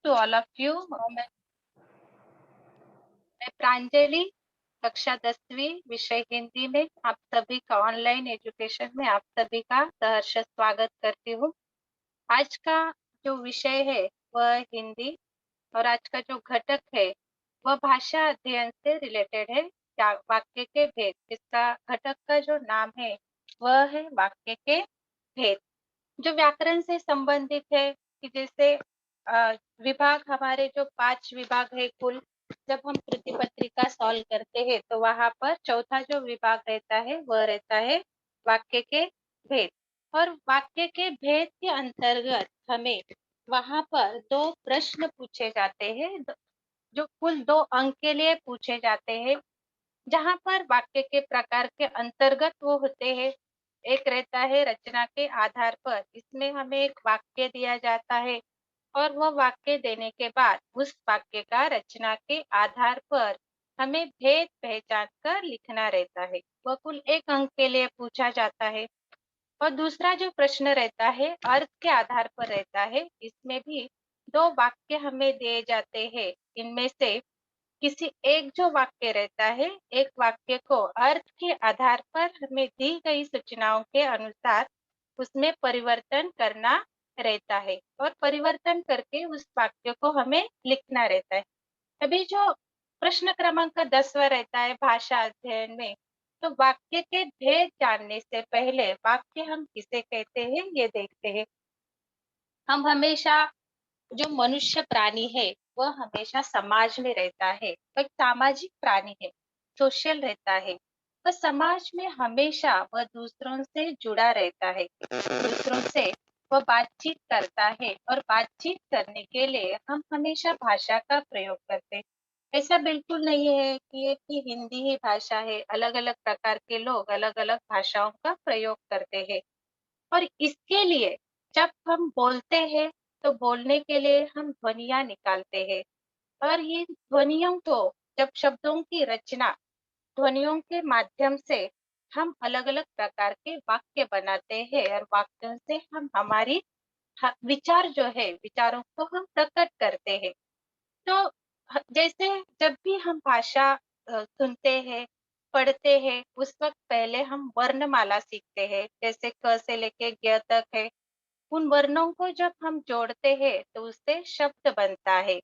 to all of you. मैं प्रांजलि, कक्षा 10वीं, विषय हिंदी में आप सभी का ऑनलाइन एजुकेशन में आप सभी का सहर्ष स्वागत करती हूँ। आज का जो विषय है वह हिंदी और आज का जो घटक है वह भाषा अध्ययन से रिलेटेड है। वाक्य के भेद, इसका घटक का जो नाम है वह है वाक्य के भेद, जो व्याकरण से संबंधित है। कि जैसे विभाग, हमारे जो 5 विभाग है कुल, जब हम कृति पत्रिका सॉल्व करते हैं तो वहां पर चौथा जो विभाग रहता है वह रहता है वाक्य के भेद। और वाक्य के भेद के अंतर्गत हमें वहां पर 2 प्रश्न पूछे जाते हैं, जो कुल 2 अंक के लिए पूछे जाते हैं, जहां पर वाक्य के प्रकार के अंतर्गत वो होते हैं। एक रहता है रचना के आधार पर, इसमें हमें एक वाक्य दिया जाता है और वह वाक्य देने के बाद उस वाक्य का रचना के आधार पर हमें भेद पहचान कर लिखना रहता है। वह कुल 1 अंक के लिए पूछा जाता है। और दूसरा जो प्रश्न रहता है अर्थ के आधार पर रहता है, इसमें भी 2 वाक्य हमें दिए जाते हैं। इनमें से किसी एक जो वाक्य रहता है, एक वाक्य को अर्थ के आधार पर हमें दी गई सूचनाओं के अनुसार उसमें परिवर्तन करना रहता है और परिवर्तन करके उस वाक्य को हमें लिखना रहता है। अभी जो प्रश्न क्रमांक 10वां रहता है भाषा अध्ययन में, तो वाक्य के भेद जानने से पहले वाक्य हम किसे कहते हैं ये देखते हैं। हम हमेशा, जो मनुष्य प्राणी है वह हमेशा समाज में रहता है, वह एक सामाजिक प्राणी है, सोशल रहता है। वह समाज में हमेशा वह दूसरों से जुड़ा रहता है, दूसरों से वह बातचीत करता है और बातचीत करने के लिए हम हमेशा भाषा का प्रयोग करते हैं। ऐसा बिल्कुल नहीं है कि एक ही हिंदी ही भाषा है, अलग अलग प्रकार के लोग अलग अलग भाषाओं का प्रयोग करते हैं। और इसके लिए जब हम बोलते हैं तो बोलने के लिए हम ध्वनियाँ निकालते हैं और ये ध्वनियों को, जब शब्दों की रचना ध्वनियों के माध्यम से हम अलग-अलग प्रकार के वाक्य बनाते हैं और वाक्यों से हम हमारी विचार जो है, विचारों को हम प्रकट करते हैं। तो जैसे जब भी हम भाषा सुनते हैं, पढ़ते हैं, उस वक़्त पहले हम वर्णमाला सीखते हैं, जैसे क से लेके ज्ञ तक है। उन वर्णों को जब हम जोड़ते हैं तो उससे शब्द बनता है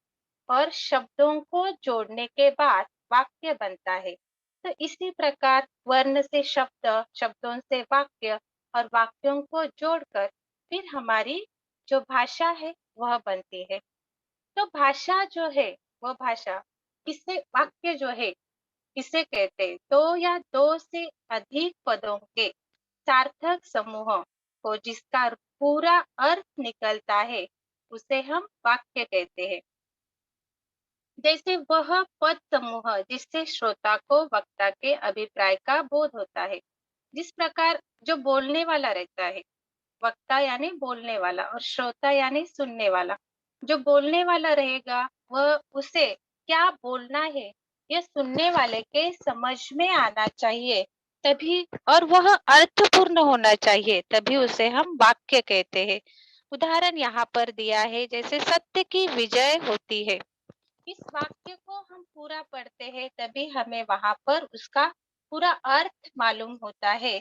और शब्दों को जोड़ने के बाद वाक्य बनता है। तो इसी प्रकार वर्ण से शब्द, शब्दों से वाक्य और वाक्यों को जोड़कर फिर हमारी जो भाषा है वह बनती है। तो भाषा जो है, वह भाषा, किससे वाक्य जो है किसे कहते हैं? 2 या 2 से अधिक पदों के सार्थक समूह को जिसका पूरा अर्थ निकलता है, उसे हम वाक्य कहते हैं। जैसे वह पद समूह जिससे श्रोता को वक्ता के अभिप्राय का बोध होता है। जिस प्रकार जो बोलने वाला रहता है, वक्ता यानी बोलने वाला और श्रोता यानी सुनने वाला। जो बोलने वाला रहेगा वह, उसे क्या बोलना है यह सुनने वाले के समझ में आना चाहिए, तभी, और वह अर्थपूर्ण होना चाहिए, तभी उसे हम वाक्य कहते हैं। उदाहरण यहाँ पर दिया है, जैसे सत्य की विजय होती है। इस वाक्य को हम पूरा पढ़ते हैं तभी हमें वहां पर उसका पूरा अर्थ मालूम होता है।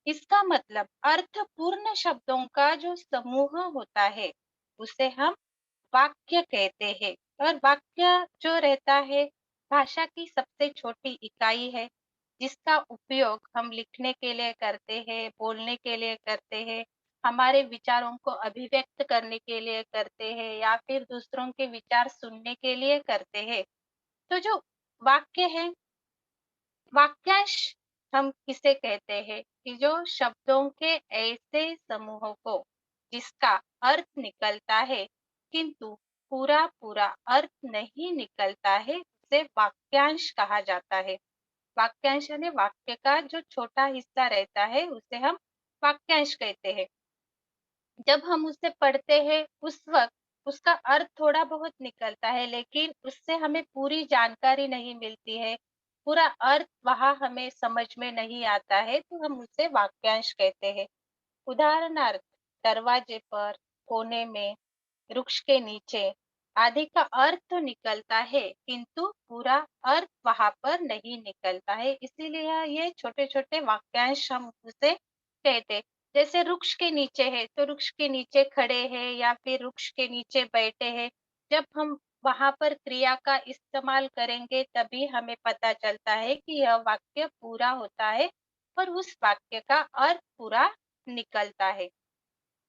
इसका मतलब अर्थपूर्ण शब्दों का जो समूह होता है उसे हम वाक्य कहते हैं। और वाक्य जो रहता है भाषा की सबसे छोटी इकाई है, जिसका उपयोग हम लिखने के लिए करते हैं, बोलने के लिए करते हैं, हमारे विचारों को अभिव्यक्त करने के लिए करते हैं या फिर दूसरों के विचार सुनने के लिए करते हैं। तो जो वाक्य है, वाक्यांश हम किसे कहते हैं? कि जो शब्दों के ऐसे समूह को जिसका अर्थ निकलता है किंतु पूरा पूरा अर्थ नहीं निकलता है, उसे वाक्यांश कहा जाता है। वाक्यांश यानी वाक्य का जो छोटा हिस्सा रहता है उसे हम वाक्यांश कहते हैं। जब हम उसे पढ़ते हैं उस वक्त उसका अर्थ थोड़ा बहुत निकलता है, लेकिन उससे हमें पूरी जानकारी नहीं मिलती है, पूरा अर्थ वहाँ हमें समझ में नहीं आता है, तो हम उसे वाक्यांश कहते हैं। उदाहरणार्थ, दरवाजे पर, कोने में, वृक्ष के नीचे, आधे का अर्थ तो निकलता है, किंतु पूरा अर्थ वहाँ पर नहीं निकलता है। इसीलिए ये छोटे-छोटे वाक्यांश हम उसे कहते हैं। जैसे वृक्ष के नीचे है, तो वृक्ष के नीचे खड़े हैं या फिर वृक्ष के नीचे बैठे हैं। जब हम वहाँ पर क्रिया का इस्तेमाल करेंगे, तभी हमें पता चलता है कि यह वाक्य पूरा होता है और उस वाक्य का अर्थ पूरा निकलता है।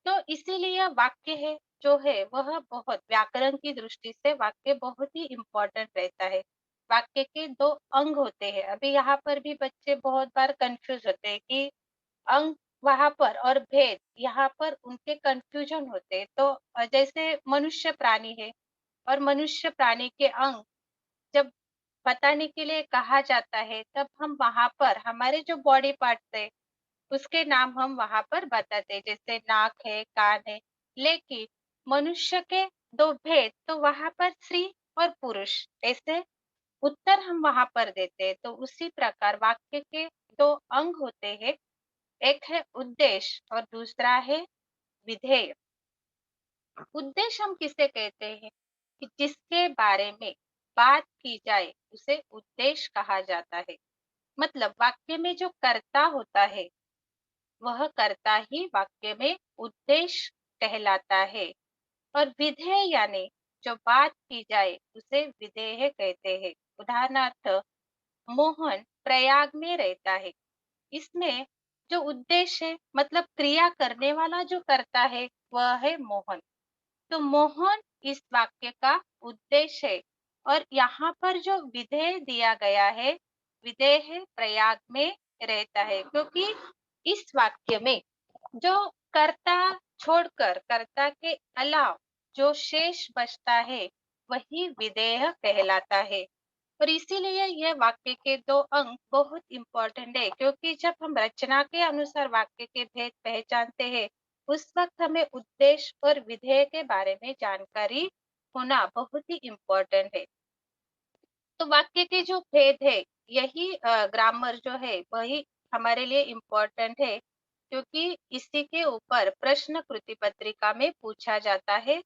तो इसीलिए वाक्य है जो है वह बहुत व्याकरण की दृष्टि से वाक्य बहुत ही इम्पोर्टेंट रहता है। वाक्य के 2 अंग होते हैं। अभी यहाँ पर भी बच्चे बहुत बार कन्फ्यूज़ होते हैं कि अंग वहाँ पर और भेद यहाँ पर उनके कन्फ्यूजन होते हैं। तो जैसे मनुष्य प्राणी है और मनुष्य प्राणी के अंग जब बताने के लिए कहा जाता है, तब हम वहाँ पर हमारे जो बॉडी पार्ट्स है उसके नाम हम वहाँ पर बताते हैं, जैसे नाक है, कान है। लेकिन मनुष्य के 2 भेद तो वहाँ पर स्त्री और पुरुष ऐसे उत्तर हम वहाँ पर देते हैं। तो उसी प्रकार वाक्य के 2 अंग होते हैं, एक है उद्देश्य और दूसरा है विधेय। उद्देश्य हम किसे कहते हैं कि जिसके बारे में बात की जाए उसे उद्देश्य कहा जाता है। मतलब वाक्य में जो कर्ता होता है वह कर्ता ही वाक्य में उद्देश्य कहलाता है और विधेय यानी जो बात की जाए उसे विधेय कहते हैं। उदाहरणार्थ मोहन प्रयाग में रहता है। इसमें जो उद्देश्य है मतलब क्रिया करने वाला जो करता है वह है मोहन। तो मोहन इस वाक्य का उद्देश्य है और यहाँ पर जो विधेय दिया गया है विधेय है प्रयाग में रहता है, क्योंकि इस वाक्य में जो कर्ता छोड़कर कर्ता के अलावा जो शेष बचता है वही विधेय कहलाता है। और इसीलिए यह वाक्य के 2 अंक बहुत इम्पोर्टेंट है, क्योंकि जब हम रचना के अनुसार वाक्य के भेद पहचानते हैं उस वक्त हमें उद्देश्य और विधेय के बारे में जानकारी होना बहुत ही इम्पोर्टेंट है। तो वाक्य के जो भेद है यही ग्रामर जो है वही हमारे लिए इम्पोर्टेंट है, क्योंकि इसी के ऊपर प्रश्न कृति पत्रिका में पूछा जाता है।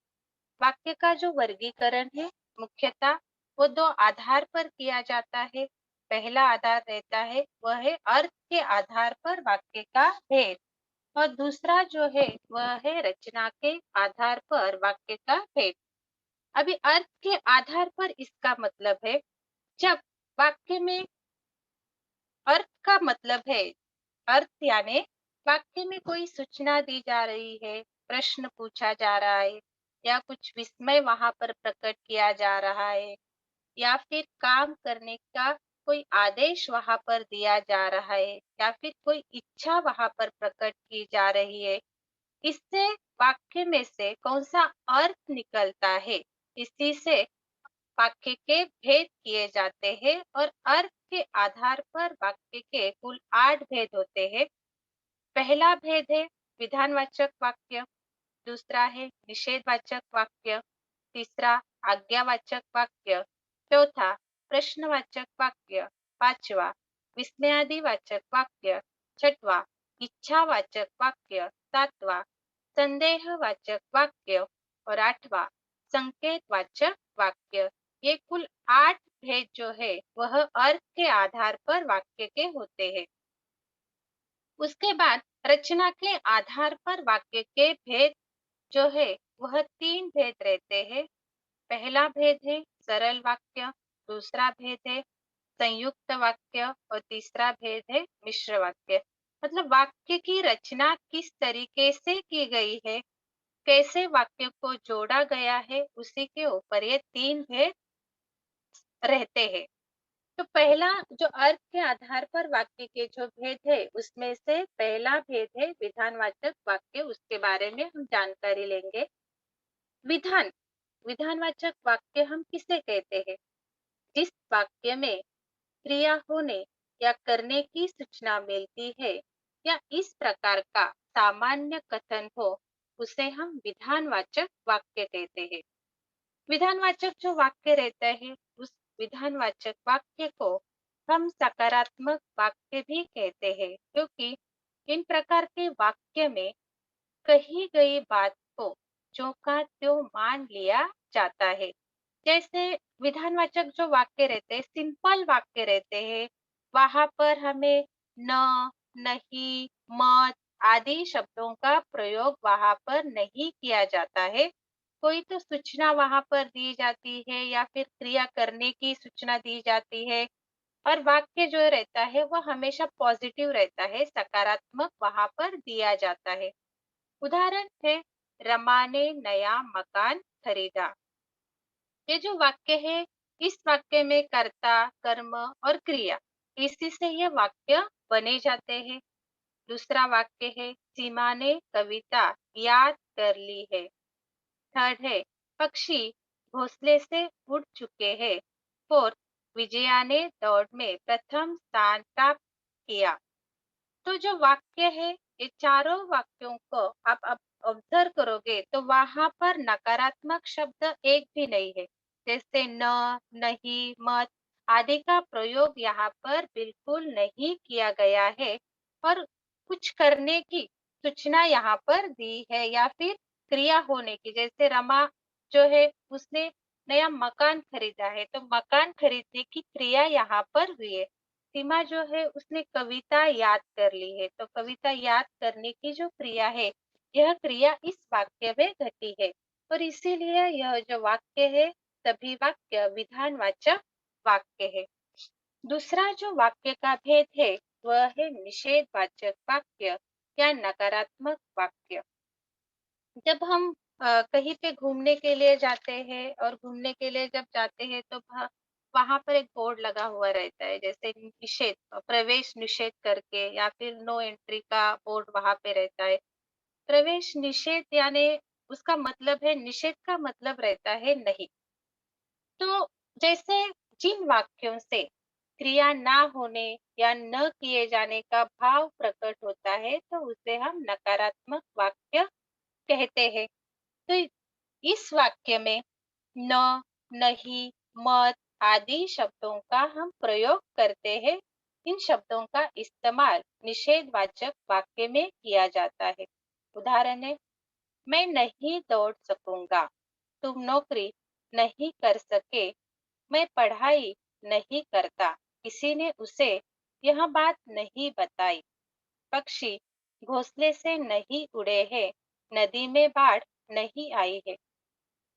वाक्य का जो वर्गीकरण है मुख्यतः वो 2 आधार पर किया जाता है। पहला आधार रहता है वह है अर्थ के आधार पर वाक्य का भेद और दूसरा जो है वह है रचना के आधार पर वाक्य का भेद। अभी अर्थ के आधार पर इसका मतलब है जब वाक्य में अर्थ का मतलब है अर्थ यानी वाक्य में कोई सूचना दी जा रही है, प्रश्न पूछा जा रहा है या कुछ विस्मय वहां पर प्रकट किया जा रहा है या फिर काम करने का कोई आदेश वहां पर दिया जा रहा है या फिर कोई इच्छा वहां पर प्रकट की जा रही है। इससे वाक्य में से कौन सा अर्थ निकलता है, इसी से वाक्य के भेद किए जाते हैं और अर्थ के आधार पर वाक्य के कुल 8 भेद होते हैं। पहला भेद है विधानवाचक वाक्य, दूसरा है निषेधवाचक वाक्य, तीसरा आज्ञावाचक वाक्य, चौथा प्रश्नवाचक वाक्य, पांचवा विस्मयादिवाचक वाक्य, छठवा इच्छावाचक वाक्य, सातवां संदेहवाचक वाक्य और आठवां संकेतवाचक वाक्य। ये कुल 8 भेद जो है वह अर्थ के आधार पर वाक्य के होते हैं। उसके बाद रचना के आधार पर वाक्य के भेद जो है वह 3 भेद रहते हैं। पहला भेद है सरल वाक्य, दूसरा भेद है संयुक्त वाक्य और तीसरा भेद है मिश्र वाक्य। मतलब वाक्य की रचना किस तरीके से की गई है, कैसे वाक्य को जोड़ा गया है, उसी के ऊपर ये 3 भेद रहते हैं। तो पहला जो अर्थ के आधार पर वाक्य के जो भेद है उसमें से पहला भेद है विधानवाचक वाक्य, उसके बारे में हम जानकारी लेंगे। विधान विधानवाचक वाक्य हम किसे कहते हैं? जिस वाक्य में क्रिया होने या करने की सूचना मिलती है या इस प्रकार का सामान्य कथन हो उसे हम विधानवाचक वाक्य कहते हैं। विधानवाचक जो वाक्य रहता है उस विधानवाचक वाक्य को हम सकारात्मक वाक्य भी कहते हैं, क्योंकि इन प्रकार के वाक्य में कही गई बात को जो का त्यों मान लिया जाता है। जैसे विधानवाचक जो वाक्य रहते हैं, सिंपल वाक्य रहते हैं, वहाँ पर हमें न, नहीं, मत आदि शब्दों का प्रयोग वहाँ पर नहीं किया जाता है। कोई तो सूचना वहाँ पर दी जाती है या फिर क्रिया करने की सूचना दी जाती है और वाक्य जो रहता है वो हमेशा पॉजिटिव रहता है, सकारात्मक वहाँ पर दिया जाता है। उदाहरण है, रमा ने नया मकान खरीदा। ये जो वाक्य है, इस वाक्य में कर्ता, कर्म और क्रिया, इसी से ये वाक्य बने जाते हैं। दूसरा वाक्य है, सीमा ने कविता याद कर ली है। थर्ड है, पक्षी घोंसले से उड़ चुके हैं। फोर्थ, विजया ने दौड़ में प्रथम स्थान प्राप्त किया। तो जो वाक्य है, ये चारों वाक्यों को आप ऑब्जर्व करोगे तो वहां पर नकारात्मक शब्द एक भी नहीं है। जैसे न, नहीं, मत आदि का प्रयोग यहाँ पर बिल्कुल नहीं किया गया है और कुछ करने की सूचना यहाँ पर दी है या फिर क्रिया होने की। जैसे रमा जो है उसने नया मकान खरीदा है, तो मकान खरीदने की क्रिया यहाँ पर हुई है। सीमा जो है उसने कविता याद कर ली है, तो कविता याद करने की जो क्रिया है, यह क्रिया इस वाक्य में घटी है और इसीलिए यह जो वाक्य है, सभी वाक्य विधानवाचक वाक्य है। दूसरा जो वाक्य का भेद है, वह है निषेधवाचक वाक्य या नकारात्मक वाक्य। जब हम कहीं पे घूमने के लिए जाते हैं और घूमने के लिए जब जाते हैं तो वहां पर एक बोर्ड लगा हुआ रहता है, जैसे निषेध, प्रवेश निषेध करके या फिर नो एंट्री का बोर्ड वहां पे रहता है। प्रवेश निषेध यानी उसका मतलब है, निषेध का मतलब रहता है नहीं। तो जैसे जिन वाक्यों से क्रिया ना होने या न किए जाने का भाव प्रकट होता है, तो उसे हम नकारात्मक वाक्य कहते हैं। तो इस वाक्य में न, नहीं, मत आदि शब्दों का हम प्रयोग करते हैं। इन शब्दों का इस्तेमाल निषेधवाचक वाक्य में किया जाता है। उदाहरण है, मैं नहीं दौड़ सकूंगा, तुम नौकरी नहीं कर सके, मैं पढ़ाई नहीं करता, किसी ने उसे यह बात नहीं बताई। पक्षी घोंसले से नहीं उड़े हैं, नदी में बाढ़ नहीं आई है।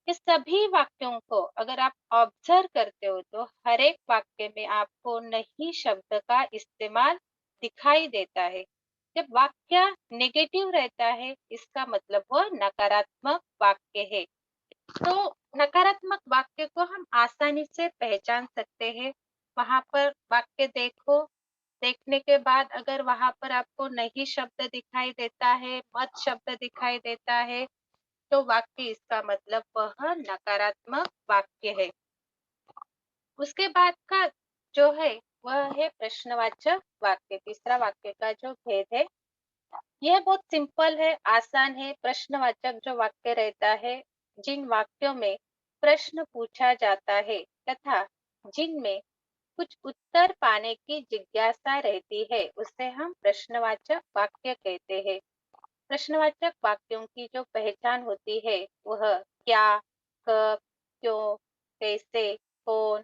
ये सभी वाक्यों को अगर आप ऑब्जर्व करते हो तो हर एक वाक्य में आपको नहीं शब्द का इस्तेमाल दिखाई देता है। जब वाक्य नेगेटिव रहता है, इसका मतलब वो नकारात्मक वाक्य है। तो नकारात्मक वाक्य को हम आसानी से पहचान सकते हैं। वहां पर वाक्य देखो, देखने के बाद अगर वहां पर आपको नहीं शब्द दिखाई देता है, मत शब्द दिखाई देता है, तो वाक्य इसका मतलब वह नकारात्मक वाक्य है। उसके बाद का जो है वह है प्रश्नवाचक वाक्य। तीसरा वाक्य का जो भेद है, यह बहुत सिंपल है, आसान है। प्रश्नवाचक जो वाक्य रहता है, जिन वाक्यों में प्रश्न पूछा जाता है तथा जिनमें कुछ उत्तर पाने की जिज्ञासा रहती है, उसे हम प्रश्नवाचक वाक्य कहते हैं। प्रश्नवाचक वाक्यों की जो पहचान होती है, वह क्या, कब, क्यों, कैसे, कौन,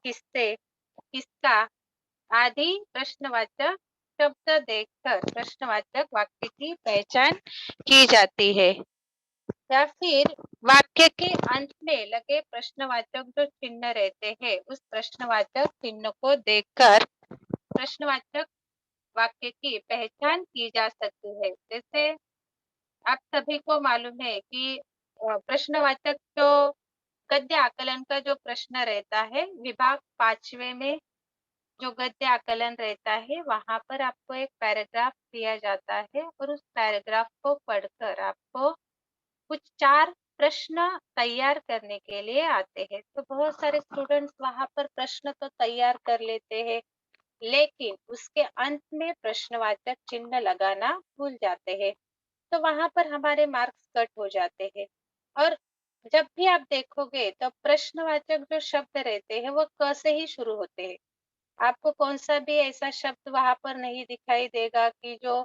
किससे, किसका आदि प्रश्नवाचक शब्द देखकर प्रश्नवाचक वाक्य की पहचान की जाती है। या फिर वाक्य के अंत में लगे प्रश्नवाचक जो चिन्ह रहते हैं, उस प्रश्नवाचक चिन्ह को देखकर प्रश्नवाचक वाक्य की पहचान की जा सकती है। जैसे आप सभी को मालूम है कि प्रश्नवाचक जो गद्य आकलन का जो प्रश्न रहता है, विभाग 5वें में जो गद्य आकलन रहता है, वहां पर आपको एक पैराग्राफ दिया जाता है और उस पैराग्राफ को पढ़कर आपको कुछ 4 प्रश्न तैयार करने के लिए आते हैं। तो बहुत सारे स्टूडेंट्स वहां पर प्रश्न तो तैयार कर लेते हैं, लेकिन उसके अंत में प्रश्नवाचक चिन्ह लगाना भूल जाते हैं। तो वहां पर हमारे मार्क्स कट हो जाते हैं। और जब भी आप देखोगे तो प्रश्नवाचक जो शब्द रहते हैं वो क से ही शुरू होते हैं। आपको कौन सा भी ऐसा शब्द वहां पर नहीं दिखाई देगा कि जो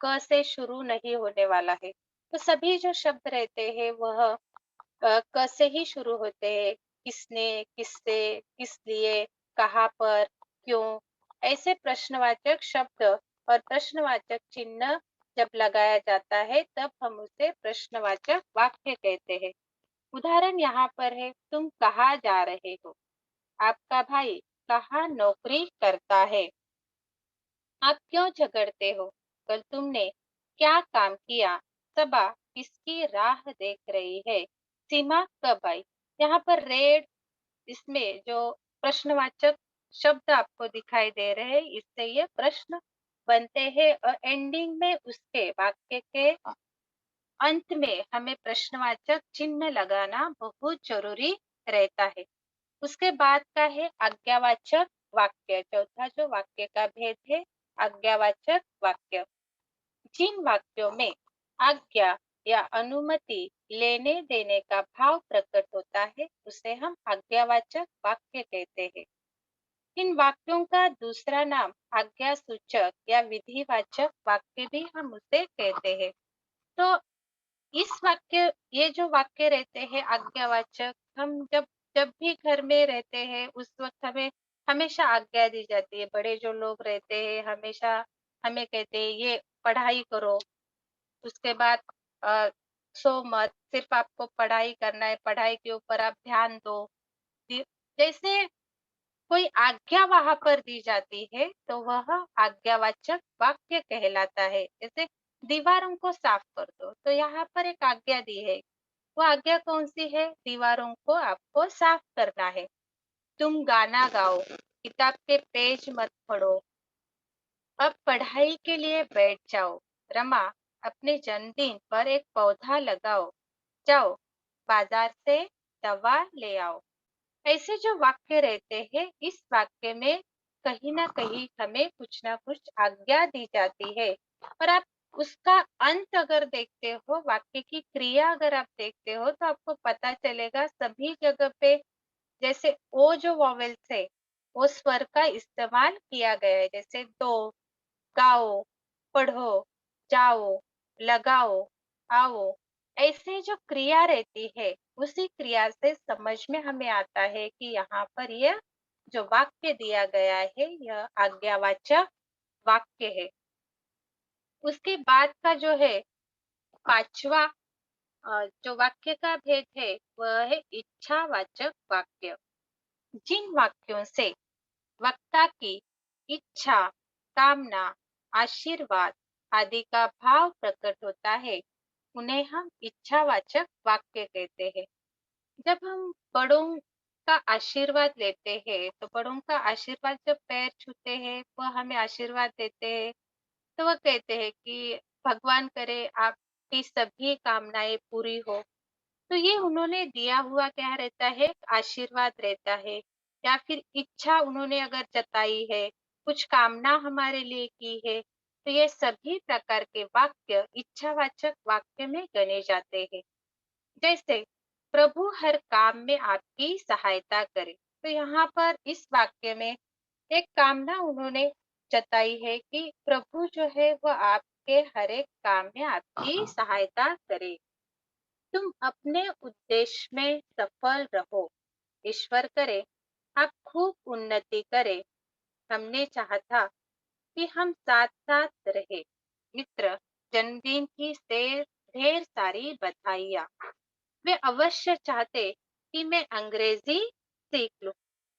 क से शुरू नहीं होने वाला है। तो सभी जो शब्द रहते हैं वह क से ही शुरू होते हैं। किसने, किससे, किस लिए, कहाँ पर, क्यों, ऐसे प्रश्नवाचक शब्द और प्रश्नवाचक चिन्ह जब लगाया जाता है तब हम उसे प्रश्नवाचक वाक्य कहते हैं। उदाहरण यहाँ पर है, तुम कहाँ जा रहे हो? आपका भाई कहाँ नौकरी करता है? आप क्यों झगड़ते हो? कल तुमने क्या काम किया? सबा किसकी राह देख रही है? सीमा कब आई? यहाँ पर रेड, इसमें जो प्रश्नवाचक शब्द आपको दिखाई दे रहे हैं, इससे ये प्रश्न बनते हैं और एंडिंग में उसके वाक्य के अंत में हमें प्रश्नवाचक चिन्ह लगाना बहुत जरूरी रहता है। उसके बाद का है आज्ञावाचक वाक्य। चौथा जो वाक्य का भेद है, आज्ञावाचक वाक्य। जिन वाक्यों में आज्ञा या अनुमति लेने देने का भाव प्रकट होता है उसे हम आज्ञावाचक वाक्य कहते हैं। इन वाक्यों का दूसरा नाम आज्ञा सूचक या विधिवाचक वाक्य भी हम उसे कहते हैं। तो इस वाक्य, ये जो वाक्य रहते हैं आज्ञावाचक, हम जब जब भी घर में रहते हैं उस वक्त हमें हमेशा आज्ञा दी जाती है। बड़े जो लोग रहते हैं हमेशा हमें कहते हैं ये पढ़ाई करो, उसके बाद अ, सो मत, सिर्फ आपको पढ़ाई करना है, पढ़ाई के ऊपर आप ध्यान दो। दि जैसे कोई आज्ञा वहाँ पर दी जाती है तो वह आज्ञावाचक वाक्य कहलाता है। जैसे दीवारों को साफ कर दो, तो यहाँ पर एक आज्ञा दी है। वो आज्ञा कौन-सी है? दीवारों को आपको साफ करना है। तुम गाना गाओ, किताब के पेज मत फाड़ो, अब पढ़ाई के लिए बैठ जाओ। रमा, अपने जन्मदिन पर एक पौधा लगाओ। जाओ, बाजार से दवा ले आओ। ऐसे जो वाक्य रहते हैं, इस वाक्य में कहीं न कहीं हमें कुछ न कुछ आज्ञा दी जाती है और आप उसका अंत अगर देखते हो, वाक्य की क्रिया अगर आप देखते हो, तो आपको पता चलेगा सभी जगह पे जैसे ओ जो वॉवेल्स है, वो स्वर का इस्तेमाल किया गया है। जैसे दो, गाओ, पढ़ो, जाओ, लगाओ, आओ, ऐसे जो क्रिया रहती है, उसी क्रिया से समझ में हमें आता है कि यहाँ पर यह जो वाक्य दिया गया है, यह आज्ञावाचक वाक्य है। उसके बाद का जो है 5वां जो वाक्य का भेद है, वह है इच्छावाचक वाक्य। जिन वाक्यों से वक्ता की इच्छा, कामना, आशीर्वाद आदि का भाव प्रकट होता है, उन्हें हम इच्छावाचक वाक्य कहते हैं। जब हम बड़ों का आशीर्वाद लेते हैं, तो बड़ों का आशीर्वाद जब पैर छूते हैं, वह हमें आशीर्वाद देते हैं, तो वह कहते हैं कि भगवान करे आपकी सभी कामनाएं पूरी हो। तो ये उन्होंने दिया हुआ क्या रहता है, आशीर्वाद रहता है या फिर इच्छा उन्होंने अगर जताई है, कुछ कामना हमारे लिए की है, तो ये सभी प्रकार के वाक्य इच्छावाचक वाक्य में गणे जाते हैं। जैसे प्रभु हर काम में आपकी सहायता करे, तो यहाँ पर इस वाक्य में एक कामना उन्होंने जताई है कि प्रभु जो है वह आपके हर एक काम में आपकी सहायता करे। तुम अपने उद्देश्य में सफल रहो। ईश्वर करे आप खूब उन्नति करें। हमने चाहा था कि हम साथ साथ रहे। मित्र, जन्मदिन की ढेर सारी बधाइयाँ। वे अवश्य चाहते कि मैं अंग्रेजी सीख लूं।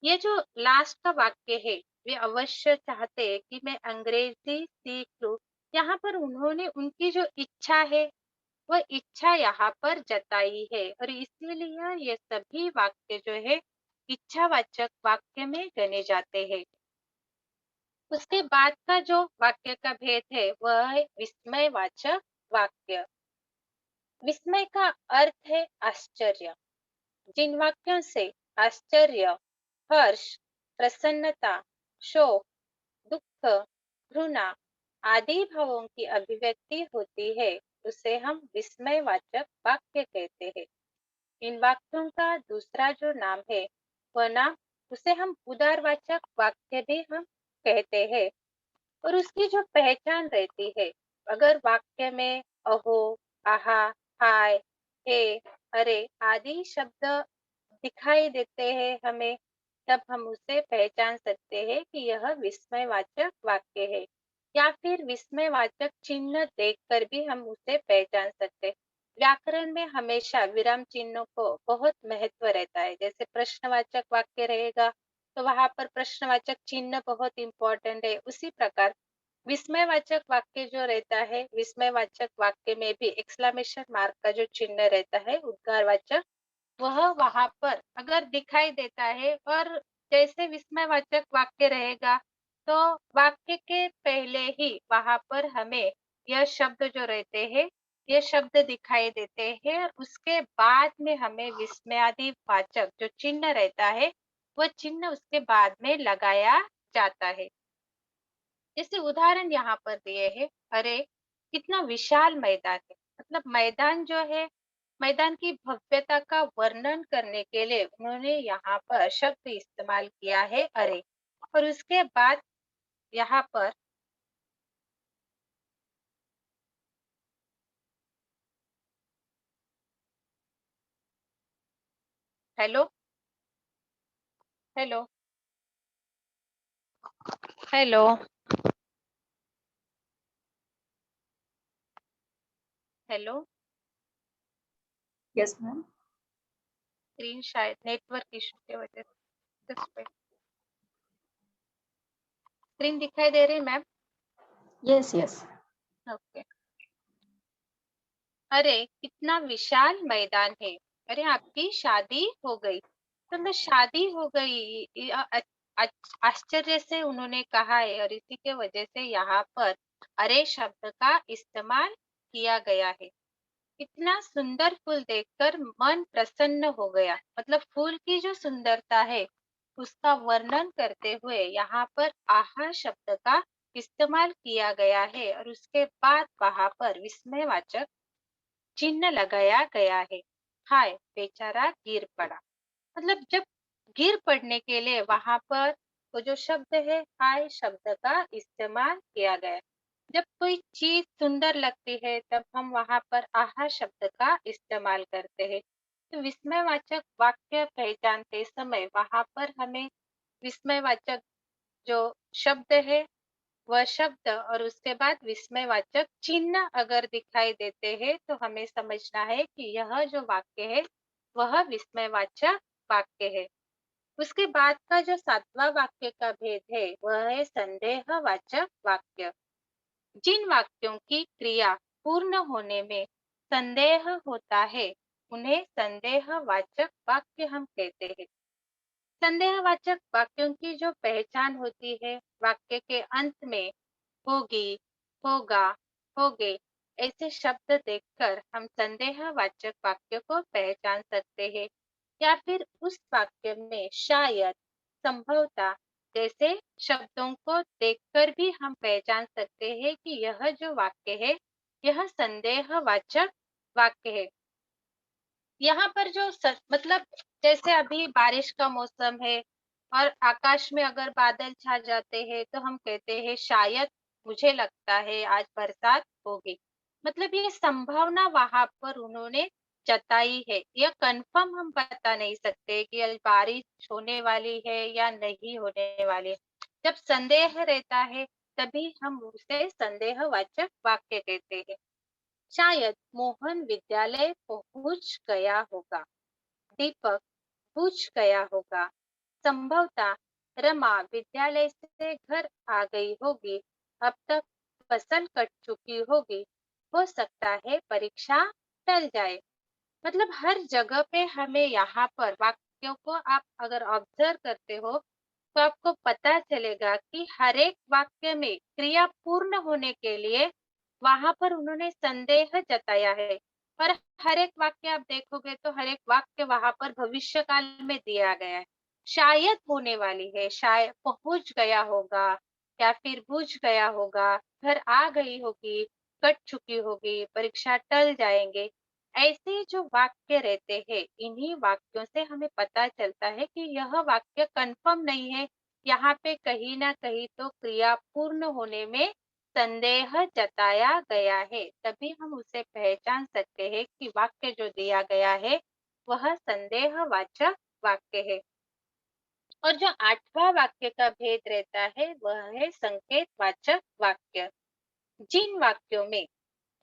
ये जो लास्ट का वाक्य है, वे अवश्य चाहते कि मैं अंग्रेजी सीख लूं। यहाँ पर उन्होंने उनकी जो इच्छा है वह इच्छा यहाँ पर जताई है और इसीलिए ये सभी वाक्य जो है इच्छावाचक वाक्य में गणे जाते हैं। उसके बाद का जो वाक्य का भेद है वह है विस्मयवाचक वाक्य। विस्मय का अर्थ है आश्चर्य। जिन वाक्यों से आश्चर्य, हर्ष, प्रसन्नता, शोक, दुख, घृणा आदि भावों की अभिव्यक्ति होती है, उसे हम विस्मयवाचक वाक्य कहते हैं। इन वाक्यों का दूसरा जो नाम है, वह नाम उसे हम उदारवाचक वाक्य भी हम कहते हैं और उसकी जो पहचान रहती है, अगर वाक्य में अहो, आहा, हाय, हे, अरे आदि शब्द दिखाई देते हैं हमें, तब हम उसे पहचान सकते हैं कि यह विस्मयवाचक वाक्य है। या फिर विस्मयवाचक चिन्ह देखकर भी हम उसे पहचान सकते हैं। व्याकरण में हमेशा विराम चिन्हों को बहुत महत्व रहता है। जैसे प्रश्नवाचक वाक्य रहेगा, तो वहां पर प्रश्नवाचक चिन्ह बहुत इंपॉर्टेंट है। उसी प्रकार विस्मयवाचक वाक्य जो रहता है, विस्मयवाचक वाक्य में भी एक्सक्लेमेशन मार्क का जो चिन्ह रहता है, उद्गारवाचक, वह वहां पर अगर दिखाई देता है और जैसे विस्मयवाचक वाक्य रहेगा, तो वाक्य के पहले ही वहां पर हमें यह शब्द जो रहते हैं, ये शब्द दिखाई देते हैं और उसके बाद में हमें विस्मयादि वाचक जो चिन्ह रहता है, वह चिन्ह उसके बाद में लगाया जाता है। जैसे उदाहरण यहाँ पर दिए हैं, अरे कितना विशाल मैदान है। मतलब मैदान जो है, मैदान की भव्यता का वर्णन करने के लिए उन्होंने यहाँ पर शब्द इस्तेमाल किया है अरे। और उसके बाद यहाँ पर hello, hello, hello, hello. Yes, ma'am. Screen शायद नेटवर्क इशू की वजह से स्क्रीन दिखाई दे रही है मैम? Yes, yes. ओके। अरे कितना विशाल मैदान है। अरे आपकी शादी हो गई। तो मैं शादी हो गई, आश्चर्य से उन्होंने कहा है और इसी के वजह से यहाँ पर अरे शब्द का इस्तेमाल किया गया है। इतना सुंदर फूल देखकर मन प्रसन्न हो गया। मतलब फूल की जो सुंदरता है, उसका वर्णन करते हुए यहाँ पर आहा शब्द का इस्तेमाल किया गया है और उसके बाद वहां पर विस्मयवाचक चिन्ह लगाया गया है। हाय बेचारा गिर पड़ा। मतलब जब गिर पड़ने के लिए वहां पर वो जो शब्द है, हाय शब्द का इस्तेमाल किया गया है। जब कोई चीज सुंदर लगती है, तब हम वहां पर आहा शब्द का इस्तेमाल करते हैं। तो विस्मयवाचक वाक्य पहचानते समय वहां पर हमें विस्मयवाचक जो शब्द है, वह शब्द और उसके बाद विस्मयवाचक चिन्ह अगर दिखाई देते हैं, तो हमें समझना है कि यह जो वाक्य है, वह विस्मयवाचक वाक्य है। उसके बाद का जो सातवां वाक्य का भेद है, वह है संदेहवाचक वाक्य। जिन वाक्यों की क्रिया पूर्ण होने में संदेह होता है, उन्हें संदेहवाचक वाक्य हम कहते हैं। संदेहवाचक वाक्यों की जो पहचान होती है, वाक्य के अंत में होगी, होगा, होगे ऐसे शब्द देखकर हम संदेहवाचक वाक्य को पहचान सकते हैं। या फिर उस वाक्य में शायद, संभवतः जैसे शब्दों को देखकर भी हम पहचान सकते हैं कि यह जो वाक्य है, यह संदेहवाचक वाक्य है। यहाँ पर जो मतलब जैसे अभी बारिश का मौसम है और आकाश में अगर बादल छा जाते हैं, तो हम कहते हैं शायद, मुझे लगता है आज बरसात होगी। मतलब ये संभावना वहां पर उन्होंने जताई है। यह कंफर्म हम बता नहीं सकते कि आज बारिश होने वाली है या नहीं होने वाली है। जब संदेह रहता है, तभी हम उसे संदेहवाचक वाक्य कहते हैं। शायद मोहन विद्यालय पहुंच गया होगा। दीपक पूछ गया होगा। संभवतः रमा विद्यालय से घर आ गई होगी। अब तक फसल कट चुकी होगी। हो सकता है परीक्षा टल जाए। मतलब हर जगह पे हमें यहाँ पर वाक्यों को आप अगर ऑब्जर्व करते हो, तो आपको पता चलेगा कि हर एक वाक्य में क्रिया पूर्ण होने के लिए वहां पर उन्होंने संदेह जताया है। और हर एक वाक्य आप देखोगे, तो हर एक वाक्य वहां पर भविष्य काल में दिया गया है। शायद होने वाली है, शायद पहुंच गया होगा, या फिर बुझ गया होगा, घर आ गई होगी, कट चुकी होगी, परीक्षा टल जाएंगे। ऐसे जो वाक्य रहते हैं, इन्हीं वाक्यों से हमें पता चलता है कि यह वाक्य कंफर्म नहीं है। यहाँ पे कहीं ना कहीं तो क्रिया पूर्ण होने में संदेह जताया गया है, तभी हम उसे पहचान सकते हैं कि वाक्य जो दिया गया है वह संदेहवाचक वाक्य है। और जो 8वां वाक्य का भेद रहता है वह है संकेतवाचक वाक्य। जिन वाक्यों में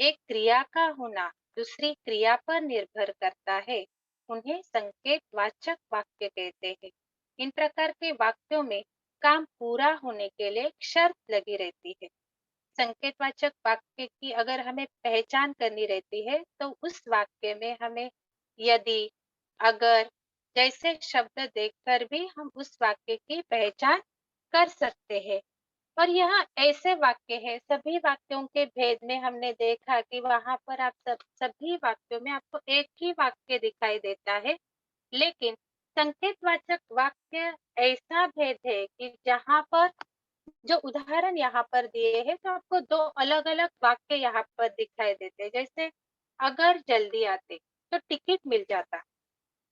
एक क्रिया का होना दूसरी क्रिया पर निर्भर करता है, उन्हें संकेतवाचक वाक्य कहते हैं। इन प्रकार के वाक्यों में काम पूरा होने के लिए शर्त लगी रहती है। संकेतवाचक वाक्य की अगर हमें पहचान करनी रहती है, तो उस वाक्य में हमें यदि, अगर जैसे शब्द देखकर भी हम उस वाक्य की पहचान कर सकते हैं। और यहाँ ऐसे वाक्य है, सभी वाक्यों के भेद में हमने देखा कि वहां पर आप सभी वाक्यों में आपको एक ही वाक्य दिखाई देता है, लेकिन संकेतवाचक वाक्य ऐसा भेद है कि जहां पर जो उदाहरण यहाँ पर दिए हैं, तो आपको दो अलग-अलग वाक्य यहाँ पर दिखाई देते हैं। जैसे अगर जल्दी आते तो टिकट मिल जाता।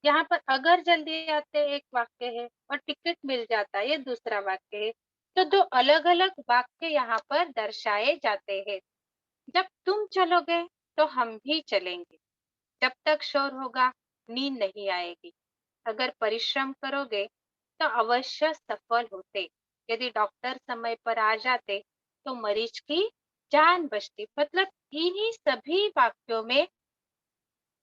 यहाँ पर अगर जल्दी आते एक वाक्य है और टिकट मिल जाता ये दूसरा वाक्य है। तो दो अलग-अलग वाक्य यहाँ पर दर्शाए जाते हैं। जब तुम चलोगे तो हम भी चलेंगे। जब तक शोर होगा नींद नहीं आएगी। अगर परिश्रम करोगे तो अवश्य सफल होते। यदि डॉक्टर समय पर आ जाते तो मरीज की जान बचती। मतलब इन्हीं सभी वाक्यों में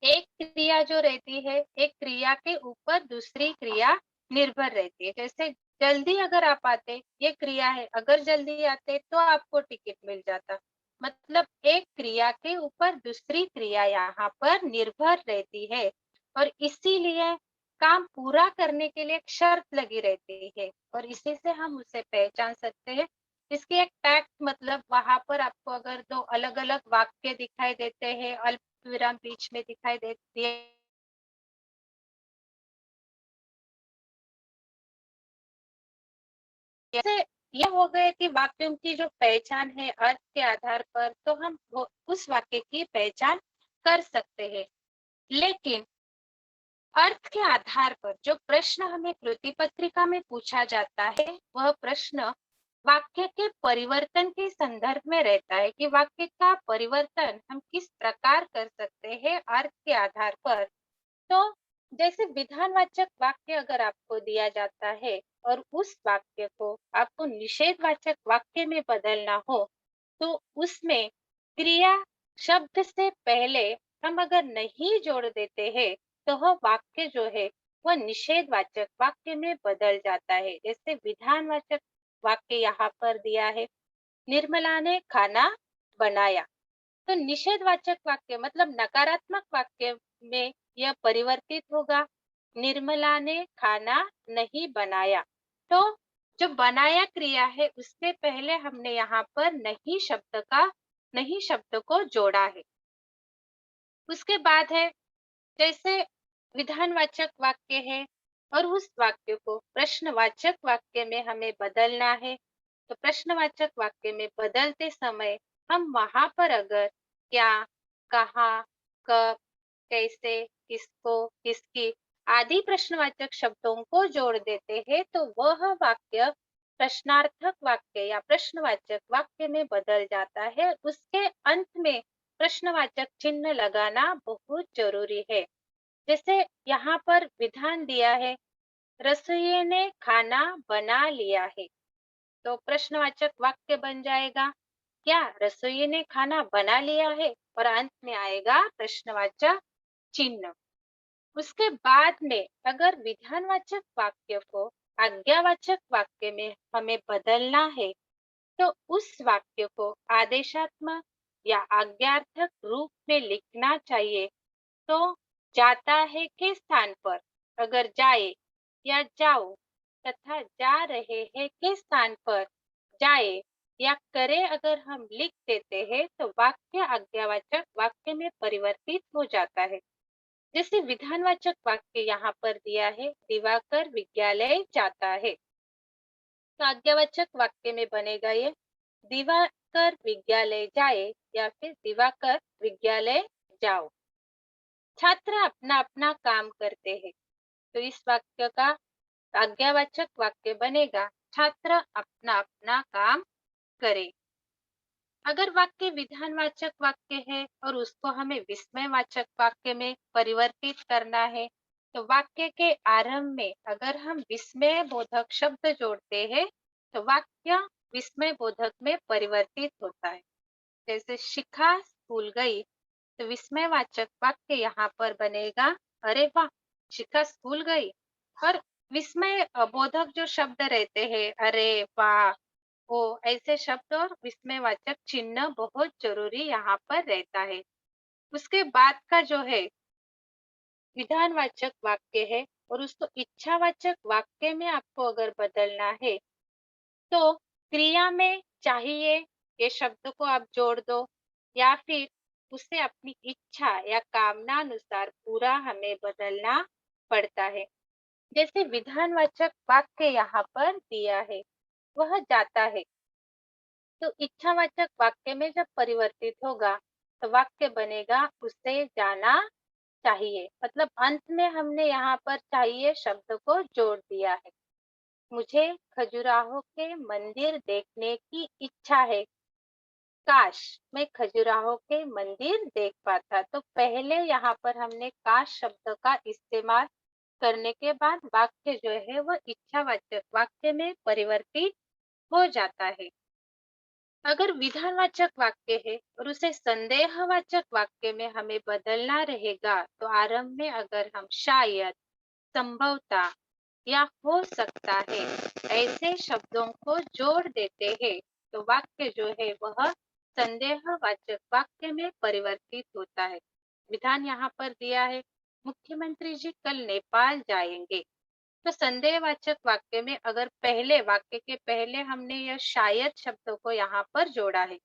एक क्रिया जो रहती है, एक क्रिया के ऊपर दूसरी क्रिया निर्भर रहती है। जैसे जल्दी अगर आप आते, ये क्रिया है, अगर जल्दी आते तो आपको टिकट मिल जाता। मतलब एक क्रिया के ऊपर दूसरी क्रिया यहाँ पर निर्भर रहती है और इसीलिए काम पूरा करने के लिए एक शर्त लगी रहती है और इसी से हम उसे पहचान सकते हैं। इसकी एक टैक्ट मतलब वहां पर आपको अगर दो अलग-अलग वाक्य दिखाई देते हैं, विराम बीच में दिखाई देती है। जैसे ये हो गए कि वाक्यों की जो पहचान है अर्थ के आधार पर, तो हम वो उस वाक्य की पहचान कर सकते हैं। लेकिन अर्थ के आधार पर जो प्रश्न हमें कृति पत्रिका में पूछा जाता है, वह प्रश्न वाक्य के परिवर्तन के संदर्भ में रहता है कि वाक्य का परिवर्तन हम किस प्रकार कर सकते हैं अर्थ के आधार पर। तो जैसे विधानवाचक वाक्य अगर आपको दिया जाता है और उस वाक्य को आपको निषेधवाचक वाक्य में बदलना हो, तो उसमें क्रिया शब्द से पहले हम अगर नहीं जोड़ देते हैं, तो वह वाक्य जो है वह निषेधवाचक वाक्य में बदल जाता है। जैसे विधानवाचक वाक्य यहाँ पर दिया है, निर्मला ने खाना बनाया। तो निषेधवाचक वाक्य मतलब नकारात्मक वाक्य में यह परिवर्तित होगा, निर्मला ने खाना नहीं बनाया। तो जो बनाया क्रिया है उससे पहले हमने यहाँ पर नहीं शब्द को जोड़ा है। उसके बाद है जैसे विधानवाचक वाक्य है और उस वाक्य को प्रश्नवाचक वाक्य में हमें बदलना है। तो प्रश्नवाचक वाक्य में बदलते समय हम वहां पर अगर क्या, कहाँ, कब, कैसे, किसको, किसकी आदि प्रश्नवाचक शब्दों को जोड़ देते हैं, तो वह वाक्य प्रश्नार्थक वाक्य या प्रश्नवाचक वाक्य में बदल जाता है। उसके अंत में प्रश्नवाचक चिन्ह लगाना बहुत जरूरी है। जैसे यहाँ पर विधान दिया है, रसोइये ने खाना बना लिया है। तो प्रश्नवाचक वाक्य बन जाएगा, क्या रसोइये ने खाना बना लिया है, और अंत में आएगा प्रश्नवाचक चिन्ह। उसके बाद में अगर विधानवाचक वाक्य को आज्ञावाचक वाक्य में हमें बदलना है, तो उस वाक्य को आदेशात्मक या आज्ञार्थक रूप में लिखना चाहिए। तो जाता है के स्थान पर अगर जाए या जाओ तथा जा रहे हैं के स्थान पर जाए या करे अगर हम लिख देते हैं, तो वाक्य आज्ञावाचक वाक्य में परिवर्तित हो जाता है। जैसे विधानवाचक वाक्य यहाँ पर दिया है, दिवाकर विद्यालय जाता है। तो आज्ञावाचक वाक्य में बनेगा ये, दिवाकर विद्यालय जाए या फिर दिवाकर विद्यालय जाओ। छात्र अपना अपना काम करते हैं। तो इस वाक्य का आज्ञावाचक वाक्य बनेगा, छात्र अपना अपना काम करे। अगर वाक्य विधानवाचक वाक्य है और उसको हमें विस्मयवाचक वाक्य में परिवर्तित करना है, तो वाक्य के आरंभ में अगर हम विस्मय बोधक शब्द जोड़ते हैं, तो वाक्य विस्मय बोधक में परिवर्तित होता है। जैसे शिखा स्कूल गई, तो विस्मयवाचक वाक्य यहाँ पर बनेगा, अरे वाह, शिखा स्कूल गई। और विस्मय बोधक जो शब्द रहते हैं, अरे वाह, वो ऐसे शब्द और विस्मयवाचक चिन्ह बहुत जरूरी यहाँ पर रहता है। उसके बाद का जो है विधानवाचक वाक्य है और उसको इच्छावाचक वाक्य में आपको अगर बदलना है, तो क्रिया में चाहिए ये शब्द को आप जोड़ दो, या फिर उसे अपनी इच्छा या कामना अनुसार पूरा हमें बदलना पड़ता है। जैसे विधानवाचक वाक्य यहाँ पर दिया है, वह जाता है, तो इच्छावाचक वाक्य में जब परिवर्तित होगा, तो वाक्य बनेगा उसे जाना चाहिए। मतलब अंत में हमने यहाँ पर चाहिए शब्द को जोड़ दिया है। मुझे खजुराहो के मंदिर देखने की इच्छा है, काश मैं खजुराहो के मंदिर देख पाता। तो पहले यहाँ पर हमने काश शब्द का इस्तेमाल करने के बाद वाक्य जो है वह इच्छावाचक वाक्य में परिवर्तित हो जाता है। अगर विधानवाचक वाक्य है और उसे संदेहवाचक वाक्य में हमें बदलना रहेगा, तो आरंभ में अगर हम शायद, संभवतः या हो सकता है ऐसे शब्दों को जोड़ देते हैं, तो वाक्य जो है वह संदेहवाचक वाक्य में परिवर्तित होता है। विधान यहाँ पर दिया है, मुख्यमंत्री जी कल नेपाल जाएंगे। तो संदेहवाचक वाक्य में अगर पहले वाक्य के पहले हमने यह शायद शब्द को यहाँ पर जोड़ा है,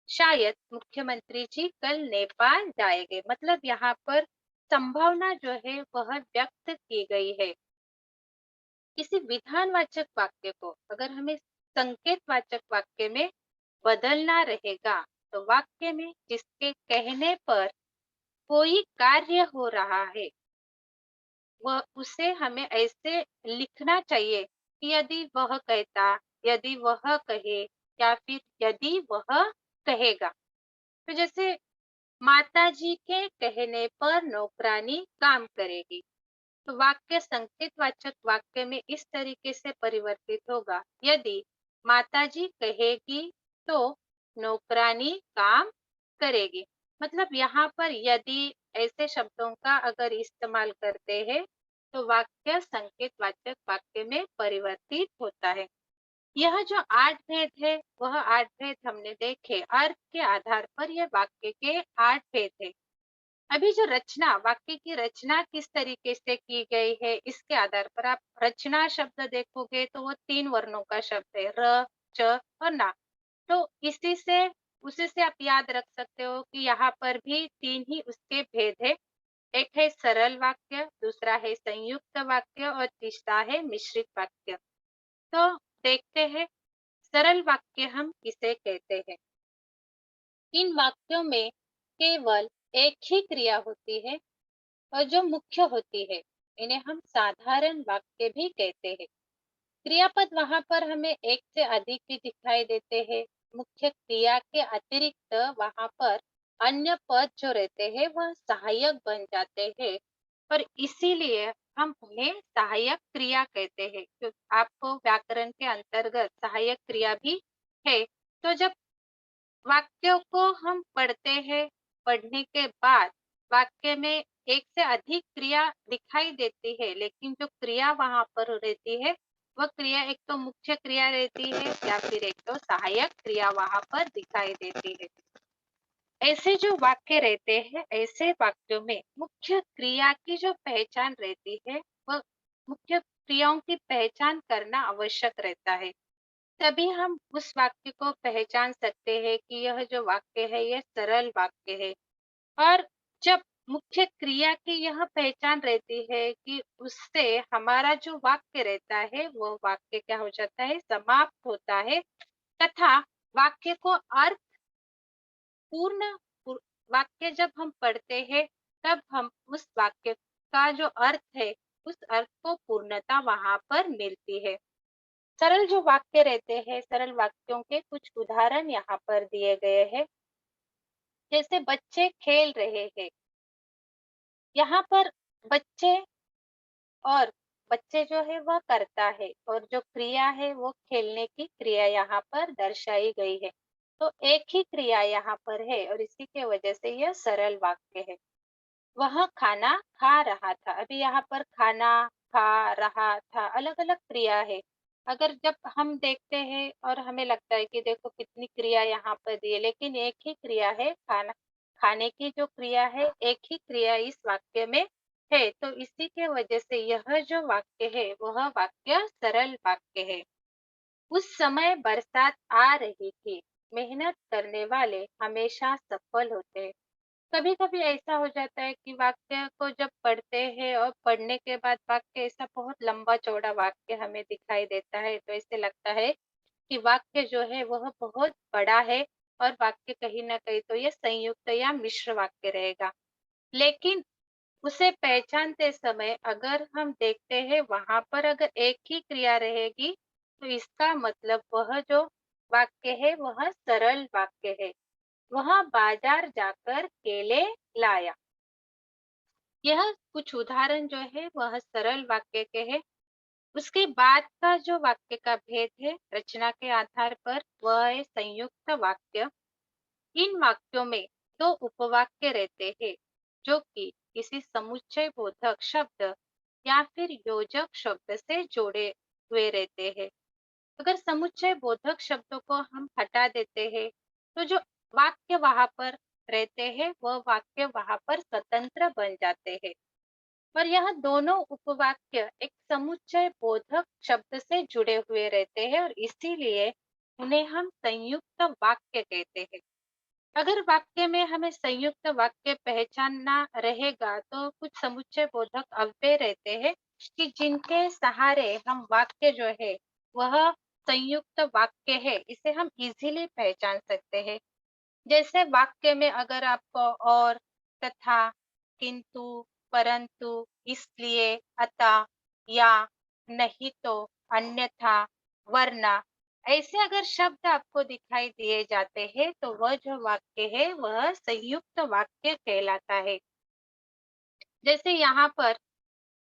शायद मुख्यमंत्री जी कल नेपाल जाएंगे, मतलब यहाँ पर संभावना जो है वह व्यक्त की गई है। किसी विधानवाचक वाक्य को अगर हमें संकेतवाचक वाक्य में बदलना रहेगा, तो वाक्य में जिसके कहने पर कोई कार्य हो रहा है, वह उसे हमें ऐसे लिखना चाहिए कि यदि वह कहता, यदि वह कहे, या फिर यदि वह कहेगा। तो जैसे माता जी के कहने पर नौकरानी काम करेगी, तो वाक्य संकेतवाचक वाक्य में इस तरीके से परिवर्तित होगा, यदि माताजी कहेगी तो नौकरानी काम करेगी। मतलब यहाँ पर यदि ऐसे शब्दों का अगर इस्तेमाल करते हैं, तो वाक्य संकेतवाचक वाक्य में परिवर्तित होता है। यह जो 8 भेद है, वह 8 भेद हमने देखे, अर्थ के आधार पर यह वाक्य के 8 भेद है। अभी जो रचना, वाक्य की रचना किस तरीके से की गई है, इसके आधार पर आप रचना शब्द देखोगे तो वो 3 वर्णों का शब्द है, र, च और ना। तो इसी से उसी से आप याद रख सकते हो कि यहाँ पर भी 3 ही उसके भेद है। एक है सरल वाक्य, दूसरा है संयुक्त वाक्य और तीसरा है मिश्रित वाक्य। तो देखते हैं सरल वाक्य हम किसे कहते हैं। इन वाक्यों में केवल एक ही क्रिया होती है और जो मुख्य होती है, इन्हें हम साधारण वाक्य भी कहते हैं। क्रियापद वहां पर हमें एक से अधिक भी दिखाई देते हैं। मुख्य क्रिया के अतिरिक्त वहां पर अन्य पद जो रहते हैं वह सहायक बन जाते हैं, और इसीलिए हम उन्हें सहायक क्रिया कहते हैं। क्योंकि आपको व्याकरण के अंतर्गत सहायक क्रिया भी है। तो जब वाक्यों को हम पढ़ते हैं, पढ़ने के बाद वाक्य में एक से अधिक क्रिया दिखाई देती है, लेकिन जो क्रिया वहां पर रहती है, वह क्रिया एक तो मुख्य क्रिया रहती है या फिर एक तो सहायक क्रिया वहां पर दिखाई देती है। ऐसे जो वाक्य रहते हैं, ऐसे वाक्यों में मुख्य क्रिया की जो पहचान रहती है, वह मुख्य क्रियाओं की पहचान करना आवश्यक रहता है। तभी हम उस वाक्य को पहचान सकते हैं कि यह जो वाक्य है यह सरल वाक्य है। और जब मुख्य क्रिया की यह पहचान रहती है कि उससे हमारा जो वाक्य रहता है वो वाक्य क्या हो जाता है, समाप्त होता है, तथा वाक्य को अर्थ पूर्ण वाक्य जब हम पढ़ते हैं, तब हम उस वाक्य का जो अर्थ है, उस अर्थ को पूर्णता वहां पर मिलती है। सरल जो वाक्य रहते हैं, सरल वाक्यों के कुछ उदाहरण यहाँ पर दिए गए हैं। जैसे बच्चे खेल रहे हैं। यहाँ पर बच्चे और बच्चे जो है वह करता है और जो क्रिया है वो खेलने की क्रिया यहाँ पर दर्शाई गई है। तो एक ही क्रिया यहाँ पर है और इसी के वजह से यह सरल वाक्य है। वह खाना खा रहा था। अभी यहाँ पर खाना खा रहा था अलग अलग क्रिया है। अगर जब हम देखते हैं और हमें लगता है कि देखो कितनी क्रिया यहाँ पर दी है, लेकिन एक ही क्रिया है। खाना खाने की जो क्रिया है, एक ही क्रिया इस वाक्य में है। तो इसी के वजह से यह जो वाक्य है वह वाक्य सरल वाक्य है। उस समय बरसात आ रही थी। मेहनत करने वाले हमेशा सफल होते हैं। कभी-कभी ऐसा हो जाता है कि वाक्य को जब पढ़ते हैं और पढ़ने के बाद वाक्य ऐसा बहुत लंबा-चौड़ा वाक्य हमें दिखाई देता है, तो ऐसे लगता है कि वाक्य जो है वह बहुत बड़ा है और वाक्य कहीं न कहीं तो ये संयुक्त या मिश्र वाक्य रहेगा। लेकिन उसे पहचानते समय अगर हम देखते हैं वहाँ पर अगर एक ही क्रिया रहेगी, तो इसका मतलब वह जो वाक्य है वह सरल वाक्य है। वह बाजार जाकर केले लाया। यह कुछ उदाहरण जो है वह सरल वाक्य के हैं। उसके बाद का जो वाक्य का भेद है रचना के आधार पर वह है संयुक्त वाक्य। इन वाक्यों में दो उपवाक्य रहते हैं जो कि किसी समुच्चय बोधक शब्द या फिर योजक शब्द से जुड़े हुए रहते हैं। अगर समुच्चय बोधक शब्दों को हम हटा देते हैं तो जो वाक्य वहां पर रहते हैं वह वाक्य वहां पर स्वतंत्र बन जाते हैं और यह दोनों उपवाक्य एक समुच्चय बोधक शब्द से जुड़े हुए रहते हैं और इसीलिए उन्हें हम संयुक्त वाक्य कहते हैं। अगर वाक्य में हमें संयुक्त वाक्य पहचानना रहेगा तो कुछ समुच्चय बोधक अव्यय रहते हैं कि जिनके सहारे हम वाक्य जो है वह संयुक्त वाक्य है इसे हम इजीली पहचान सकते हैं। जैसे वाक्य में अगर आपको और, तथा, किंतु, परंतु, इसलिए, अतः, या, नहीं तो, अन्यथा, वरना ऐसे अगर शब्द आपको दिखाई दिए जाते हैं तो वह जो वाक्य है वह संयुक्त वाक्य कहलाता है। जैसे यहाँ पर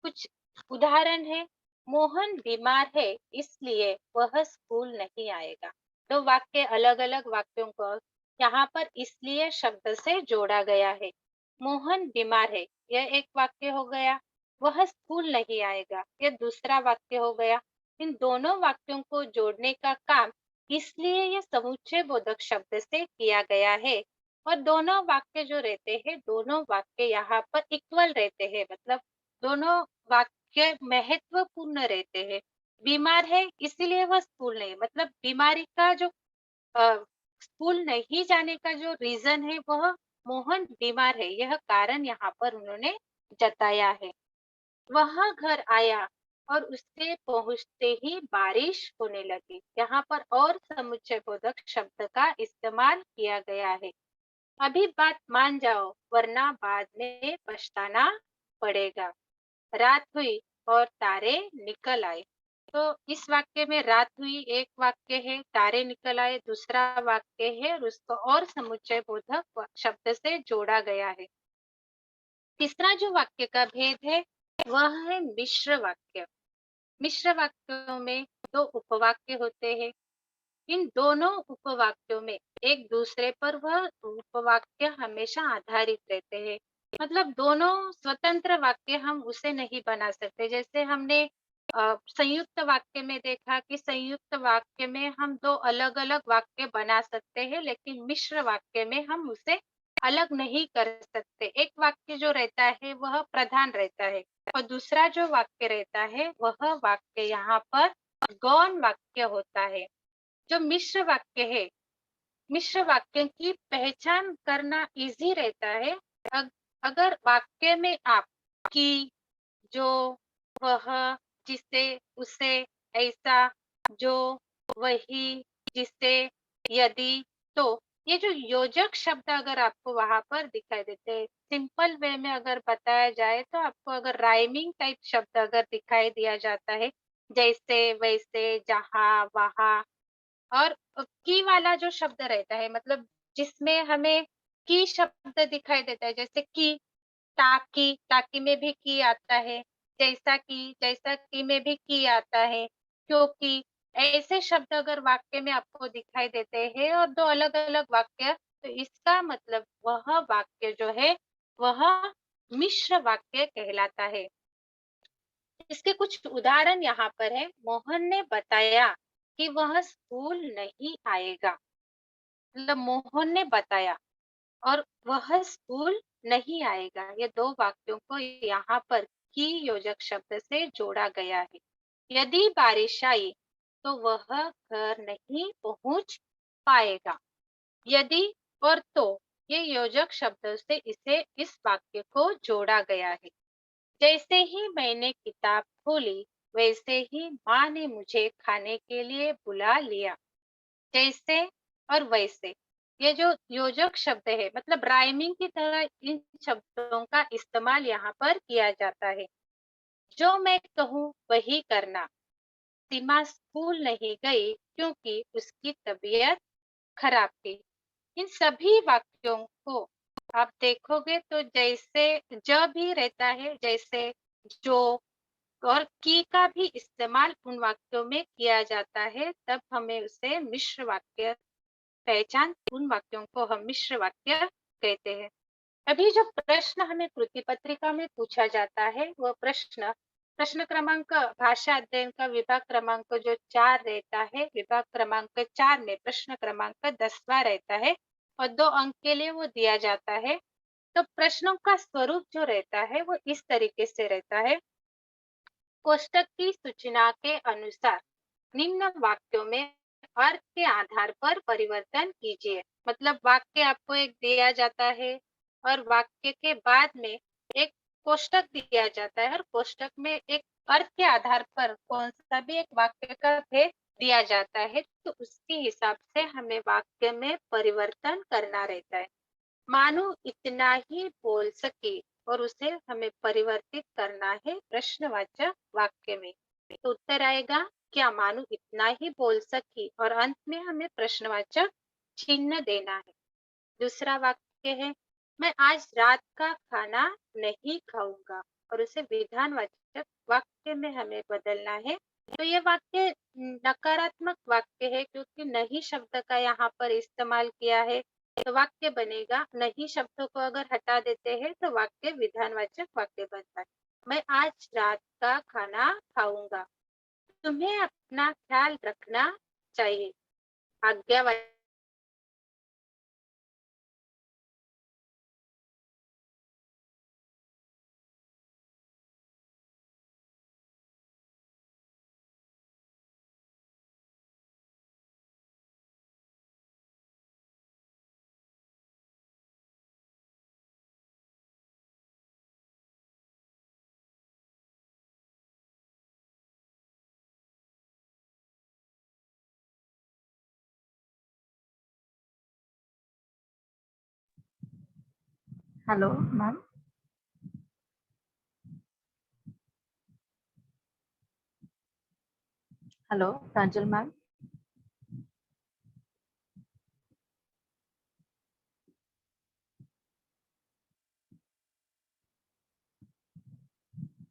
कुछ उदाहरण है। मोहन बीमार है इसलिए वह स्कूल नहीं आएगा। दो वाक्य अलग-अलग वाक्यों को यहाँ पर इसलिए शब्द से जोड़ा गया है। मोहन बीमार है, यह एक वाक्य हो गया। वह स्कूल नहीं आएगा, यह दूसरा वाक्य हो गया। इन दोनों वाक्यों को जोड़ने का काम इसलिए यह समुच्चय बोधक शब्द से किया गया है और दोनों वाक्य जो रहते हैं, दोनों वाक्य यहाँ पर इक्वल रहते हैं, मतलब दोनों वाक्य महत्वपूर्ण रहते हैं। बीमार है इसीलिए वह स्कूल नहीं, मतलब बीमारी का जो स्कूल नहीं जाने का जो रीज़न है वह मोहन बीमार है, यह कारण यहाँ पर उन्होंने जताया है। वह घर आया और उसके पहुँचते ही बारिश होने लगी। यहाँ पर और समुच्चय बोधक शब्द का इस्तेमाल किया गया है। अभी बात मान जाओ वरना बाद में पछताना पड़ेगा। रात हुई और तारे निकल आए। तो इस वाक्य में रात हुई एक वाक्य है, तारे निकल आए दूसरा वाक्य है और उसको और समुच्चय बोधक शब्द से जोड़ा गया है। तीसरा जो वाक्य का भेद है वह है मिश्र वाक्य। मिश्र वाक्यों में दो उपवाक्य होते हैं। इन दोनों उपवाक्यों में एक दूसरे पर वह उपवाक्य हमेशा आधारित रहते हैं। मतलब दोनों स्वतंत्र वाक्य हम उसे नहीं बना सकते। जैसे हमने संयुक्त वाक्य में देखा कि संयुक्त वाक्य में हम दो अलग-अलग वाक्य बना सकते हैं, लेकिन मिश्र वाक्य में हम उसे अलग नहीं कर सकते। एक वाक्य जो रहता है वह प्रधान रहता है और दूसरा जो वाक्य रहता है वह वाक्य यहाँ पर गौण वाक्य होता है। जो मिश्र वाक्य है, मिश्र वाक्य की पहचान करना इजी रहता है। अग, अगर वाक्य में आप कि, जो, वह, जिसे, उसे, ऐसा, जो, वही, जिसे, यदि, तो ये जो योजक शब्द अगर आपको वहां पर दिखाई देते हैं, सिंपल वे में अगर बताया जाए तो आपको अगर राइमिंग टाइप शब्द अगर दिखाई दिया जाता है जैसे, वैसे, जहाँ, वहाँ और की वाला जो शब्द रहता है मतलब जिसमें हमें की शब्द दिखाई देता है जैसे कि, ताकि, ताकि में भी की आता है, जैसा कि में भी की आता है, क्योंकि ऐसे शब्द अगर वाक्य में आपको दिखाई देते हैं और 2 अलग-अलग वाक्य तो इसका मतलब वह वाक्य जो है वह मिश्र वाक्य कहलाता है। इसके कुछ उदाहरण यहाँ पर है। मोहन ने बताया कि वह स्कूल नहीं आएगा। मतलब मोहन ने बताया और वह स्कूल नहीं आएगा। ये 2 वाक्यों को यहाँ पर की योजक शब्द से जोड़ा गया है। यदि बारिश आई तो वह घर नहीं पहुँच पाएगा। यदि और तो ये योजक शब्दों से इस वाक्य को जोड़ा गया है। जैसे ही मैंने किताब खोली, वैसे ही माँ ने मुझे खाने के लिए बुला लिया। जैसे और वैसे, ये जो योजक शब्द है मतलब राइमिंग की तरह इन शब्दों का इस्तेमाल यहाँ पर किया जाता है। जो मैं कहूँ वही करना। सीमा स्कूल नहीं गई क्योंकि उसकी तबीयत खराब थी। इन सभी वाक्यों को आप देखोगे तो जैसे ज भी रहता है, जैसे जो और की का भी इस्तेमाल उन वाक्यों में किया जाता है, तब हमें उसे मिश्र वाक्य पहचान उन वाक्यों को हम मिश्र वाक्य कहते हैं। अभी जो प्रश्न हमें कृति पत्रिका में पूछा जाता है, वह प्रश्न प्रश्न क्रमांक भाषा अध्ययन का विभाग क्रमांक जो 4 रहता है, विभाग क्रमांक 4 में प्रश्न क्रमांक 10वां रहता है और 2 अंक के लिए वो दिया जाता है। तो प्रश्नों का स्वरूप जो रहता है, वो इस तरीके से रहता है। कोष्ठक की सूचना के अनुसार निम्न वाक्यों में अर्थ के आधार पर परिवर्तन कीजिए। मतलब वाक्य आपको एक दिया जाता है और वाक्य के बाद में एक कोष्ठक दिया जाता है और कोष्ठक में एक अर्थ के आधार पर कौन सा भी एक वाक्य का भेद दिया जाता है तो उसके हिसाब से हमें वाक्य में परिवर्तन करना रहता है। मानो इतना ही बोल सके और उसे हमें परिवर्तित करना है प्रश्नवाचक वाक्य में। तो उत्तर आएगा क्या मानो इतना ही बोल सकी और अंत में हमें प्रश्नवाचक चिन्ह देना है। दूसरा वाक्य है मैं आज रात का खाना नहीं खाऊंगा और उसे विधानवाचक वाक्य में हमें बदलना है। तो ये वाक्य नकारात्मक वाक्य है क्योंकि नहीं शब्द का यहाँ पर इस्तेमाल किया है। तो वाक्य बनेगा नहीं शब्दों को अगर हटा देते हैं तो वाक्य विधानवाचक वाक्य बनता है। मैं आज रात का खाना खाऊंगा। तुम्हें अपना ख्याल रखना चाहिए। आज्ञावाचक Hello, ma'am. Hello, Pranjal ma'am.